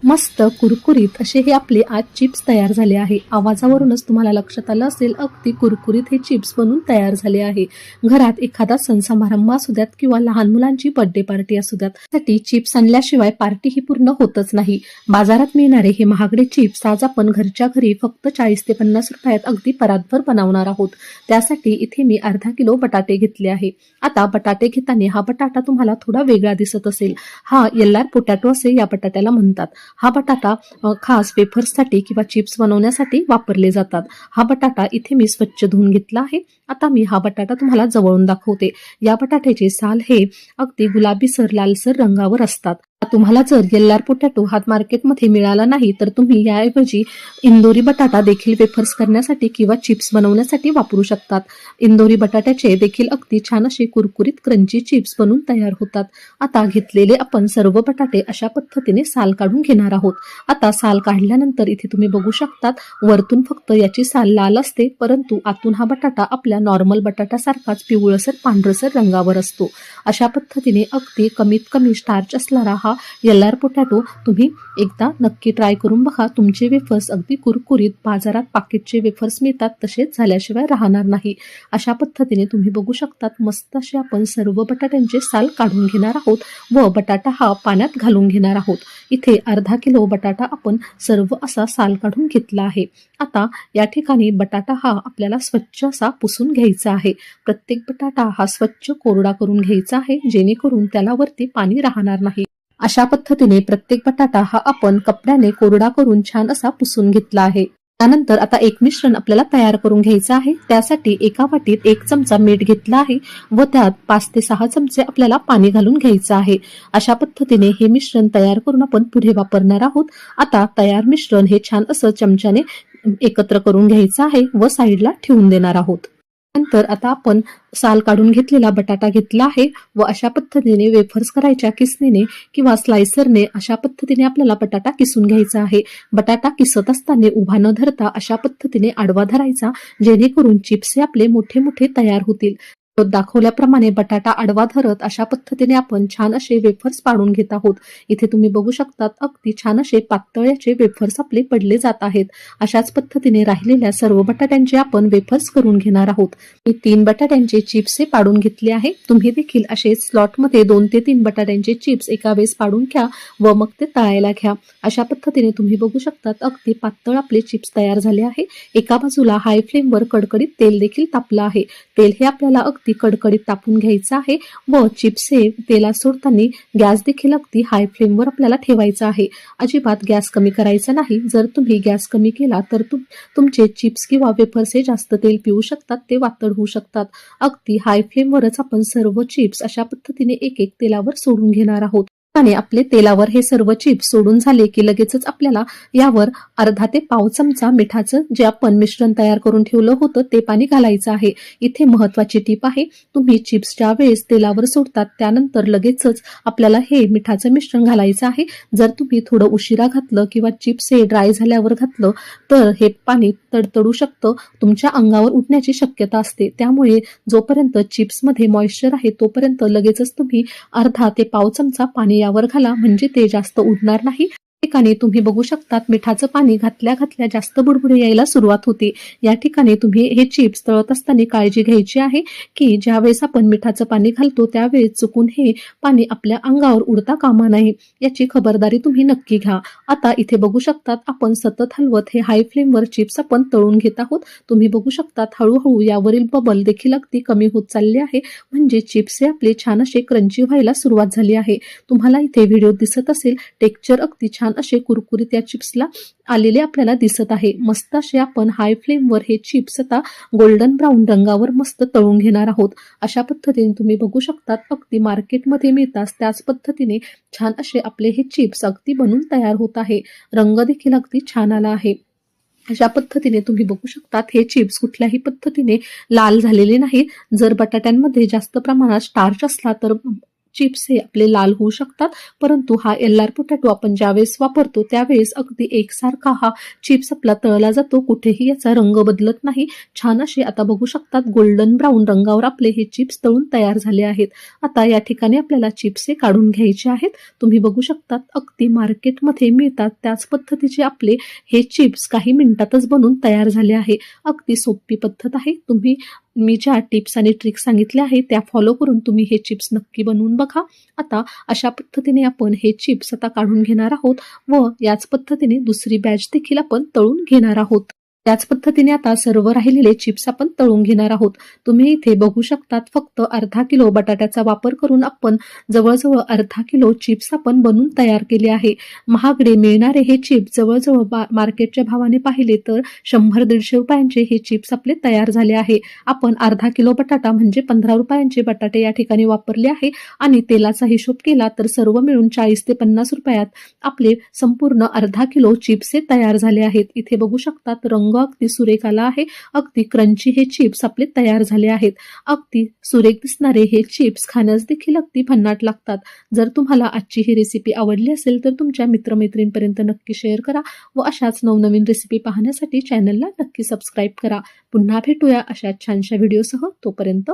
मस्त कुरकुरीत असे हे आपले आज चिप्स तयार झाले आहे। आवाजावरूनच तुम्हाला लक्षात आलं असेल अगदी कुरकुरीत हे चिप्स बनून तयार झाले आहे। घरात एखादा सण समारंभ असू द्यात किंवा लहान मुलांची बर्थडे पार्टी असू द्यात, त्यासाठी चिप्स आणल्याशिवाय पार्टी ही पूर्ण होतच नाही। बाजारात मिळणारे हे महागडे चिप्स आज आपण घरच्या घरी फक्त 40 ते 50 रुपयात अगदी परातभर बनवणार आहोत। त्यासाठी इथे मी अर्धा किलो बटाटे घेतले आहे। आता बटाटे घेताना हा बटाटा तुम्हाला थोडा वेगळा दिसत असेल। हा येल्लार पोटॅटो असे या बटाट्याला म्हणतात। हा बटाटा खास वेफर्ससाठी किंवा चिप्स बनवण्यासाठी वापरले जातात। हा बटाटा इथे मी स्वच्छ धुवून घेतला आहे। आता मी हा बटाटा तुम्हाला जवळून दाखवते। या बटाट्याचे साल हे अगदी गुलाबीसर लालसर रंगावर असतात। तुम्हाला जर येल्लार पोटॅटो हा मार्केटमध्ये मिळाला नाही तर तुम्ही याऐवजी इंदोरी बटाटा देखील वेफर्स करण्यासाठी किंवा चिप्स बनवण्यासाठी वापरू शकतात। इंदोरी बटाट्याचे देखील अगदी छान असे कुरकुरीत क्रंची चिप्स बनून तयार होतात। आता घेतलेले आपण सर्व बटाटे अशा पद्धतीने साल काढून घेणार आहोत। आता साल काढल्यानंतर इथे तुम्ही बघू शकतात वरतून फक्त याची साल लाल असते, परंतु आतून हा बटाटा आपल्या नॉर्मल बटाट्यासारखाच पिवळसर पांढरसर रंगावर असतो। अशा पद्धतीने अगदी कमीत कमी स्टार्च असणारा हा येल्लार पोटॅटो तुम्ही एकदा नक्की ट्राय करून बघा। तुमचे वेफर्स अगदी कुरकुरीत बाजारात पाकिटचे वेफर्स मिळतात तसेच झाल्याशिवाय राहणार नाही। अशा पद्धतीने तुम्ही बघू शकतात मस्त असे आपण सर्व बटाट्यांचे साल काढून घेणार आहोत व बटाटा हा पाण्यात घालून घेणार आहोत। इथे अर्धा किलो बटाटा आपण सर्व असा साल काढून घेतला आहे। आता या ठिकाणी बटाटा हा आपल्याला स्वच्छ असा पुसून घ्यायचा आहे। प्रत्येक बटाटा हा स्वच्छ कोरडा करून घ्यायचा आहे, जेणेकरून त्याला वरती पाणी राहणार नाही। अशा पद्धतीने प्रत्येक बटाटा हा आपण कपड्याने कोरडा करून छान असा पुसून घेतला आहे। त्यानंतर आता एक मिश्रण आपल्याला तयार करून घ्यायचं आहे। त्यासाठी एका वाटीत 1 चमचा मीठ घेतला आहे व त्यात 5 ते 6 चमचे आपल्याला पाणी घालून घ्यायचं आहे। अशा पद्धतीने हे मिश्रण तयार करून आपण पुढे वापरणार आहोत। आता तयार मिश्रण हे छान असं चमच्याने एकत्र करून घ्यायचं आहे व साईडला ठेवून देणार आहोत। नंतर आता आपण साल काढून घेतलेला बटाटा घेतला आहे व अशा पद्धतीने वेफर्स करायच्या किसणीने किंवा स्लायसरने अशा पद्धतीने आपल्याला बटाटा किसून घ्यायचा आहे। बटाटा किसत असताना उभा न धरता अशा पद्धतीने आडवा धरायचा, जेणेकरून चिप्स हे आपले मोठे मोठे तयार होतील। दाखवल्याप्रमाणे बटाटा आडवा धरत अशा पद्धतीने आपण छान असे वेफर्स पाडून घेत आहोत। इथे तुम्ही बघू शकतात अगदी छान असे पातळाचे वेफर्स आपले पडले जात आहेत। अशाच पद्धतीने राहिलेल्या सर्व बटाट्यांचे आपण वेफर्स करून घेणार आहोत। मी 3 बटाट्यांचे चिप्स हे पाडून घेतले आहे। तुम्ही देखील असे स्लॉटमध्ये 2 ते 3 बटाट्यांचे चिप्स एका वेळेस पाडून घ्या व मग ते तळायला घ्या। अशा पद्धतीने तुम्ही बघू शकतात अगदी पातळ आपले चिप्स तयार झाले आहे। एका बाजूला हाय फ्लेमवर कडकडीत तेल देखील तापलं आहे। तेल हे आपल्याला अगदी कडकडीत तापून घ्यायचं आहे व चिप्स हे तेलात सोडताना गॅस देखील अगदी हाय फ्लेमवर आपल्याला ठेवायचा आहे। अजिबात गॅस कमी करायचा नाही। जर तुम्ही गॅस कमी केला तर तुमचे चिप्स किंवा वेफर्स हे जास्त तेल पिऊ शकतात, ते वातड होऊ शकतात। अगदी हाय फ्लेमवरच आपण सर्व चिप्स अशा पद्धतीने एक एक तेलावर सोडून घेणार आहोत। आणि आपले तेलावर हे सर्व चिप्स सोडून झाले की लगेचच आपल्याला यावर अर्धा ते पाव चमचा मिठाचं जे आपण मिश्रण तयार करून ठेवलं होतं ते पाणी घालायचं आहे। इथे महत्त्वाची टीप आहे, तुम्ही चिप्स ज्या वेळेस तेलावर सोडतात त्यानंतर लगेचच आपल्याला हे मिठाचं मिश्रण घालायचं आहे। जर तुम्ही थोडं उशिरा घातलं किंवा चिप्स हे ड्राय झाल्यावर घातलं तर हे पाणी तडतडू शकतं, तुमच्या अंगावर उठण्याची शक्यता असते। त्यामुळे जोपर्यंत चिप्समध्ये मॉइश्चर आहे तोपर्यंत लगेचच तुम्ही अर्धा ते पाव चमचा पाणी यावर घाला, म्हणजे ते जास्त उडणार नाही। ठिकाणी तुम्ही बघू शकतात मिठाचं पाणी घातल्या घातल्या जास्त बुडबुडे यायला सुरुवात होते। या ठिकाणी तुम्ही हे चिप्स तळत असताना काळजी घ्यायची आहे की ज्यावेळेस आपण मिठाचं पाणी घालतो त्यावेळेस चुकून हे पाणी आपल्या अंगावर उडता कामा नये, याची खबरदारी तुम्ही नक्की घ्या। आता इथे बघू शकतात आपण सतत हलवत हे हाय फ्लेमवर चिप्स आपण तळून घेत आहोत। तुम्ही बघू शकतात हळूहळू यावरील बबल देखील अगदी कमी होत चालले आहे, म्हणजे चिप्स हे आपले छान असे क्रंची व्हायला सुरुवात झाली आहे। तुम्हाला इथे व्हिडिओ दिसत असेल टेक्स्चर अगदी छान असे कुरकुरीत या चिप्सला आलेले आपल्याला दिसत आहे। मस्त असे आपण हाय फ्लेमवर हे चिप्स आता गोल्डन ब्राऊन रंगावर मस्त तळून घेणार आहोत। अशा पद्धतीने तुम्ही बघू शकतात अगदी मार्केटमध्ये मिळतात त्याच पद्धतीने छान असे आपले हे चिप्स अगदी बनून तयार होत आहे। रंग देखील अगदी छान आला आहे। अशा पद्धतीने तुम्ही बघू शकतात हे चिप्स कुठल्याही पद्धतीने लाल झालेले नाही। जर बटाट्यांमध्ये जास्त प्रमाणात स्टार्च असला तर चिप्स हे आपले लाल होऊ शकतात, परंतु हा LR पोटॅटो आपण ज्यावेळेस वापरतो त्यावेळेस अगदी एकसारखा हा चिप्स आपला तळला जातो, कुठेही याचा रंग बदलत नाही. छान असे आता बघू शकतात गोल्डन ब्राऊन रंगावर आपले हे चिप्स तळून तयार झाले आहेत. आता या ठिकाणी आपल्याला चिप्स हे काढून घ्यायचे आहेत. तुम्ही बघू शकतात अगदी मार्केटमध्ये मिळतात त्याच पद्धतीचे आपले हे चिप्स काही मिनिटातच बनून तयार झाले आहे. अगदी सोपी पद्धत आहे. मी ज्या टिप्स आणि ट्रिक्स सांगितल्या आहेत त्या फॉलो करून तुम्ही हे चिप्स नक्की बनवून बघा. आता अशा पद्धतीने आपण हे चिप्स आता काढून घेणार आहोत व याच पद्धतीने दुसरी बॅच देखील आपण तळून घेणार आहोत. त्याच पद्धतीने आता सर्व राहिलेले चिप्स आपण तळून घेणार आहोत. तुम्ही इथे बघू शकतात फक्त अर्धा किलो बटाट्याचा वापर करून आपण जवळजवळ अर्धा किलो चिप्स आपण बनवून तयार केले आहे. महागडे मिळणारे हे चिप्स जवळजवळ मार्केटच्या भावाने पाहिले तर 100-150 रुपयांचे हे चिप्स आपले तयार झाले आहे. आपण अर्धा किलो बटाटा म्हणजे 15 रुपयांचे बटाटे या ठिकाणी वापरले आहे आणि तेलाचा हिशोब केला तर सर्व मिळून 40 ते 50 रुपयात आपले संपूर्ण अर्धा किलो चिप्स हे तयार झाले आहेत. इथे बघू शकतात रंग अगदी सुरेख आला आहे. अगदी क्रंची हे चिप्स आपले तयार झाले आहेत. अगदी सुरेख दिसणारे हे चिप्स खाण्यास देखील अगदी भन्नाट लागतात. जर तुम्हाला आजची ही रेसिपी आवडली असेल तर तुमच्या मित्रमैत्रिणींपर्यंत नक्की शेअर करा व अशाच नवनवीन रेसिपी पाहण्यासाठी चॅनलला नक्की सबस्क्राईब करा. पुन्हा भेटूया अशा छानशा व्हिडिओसह. तोपर्यंत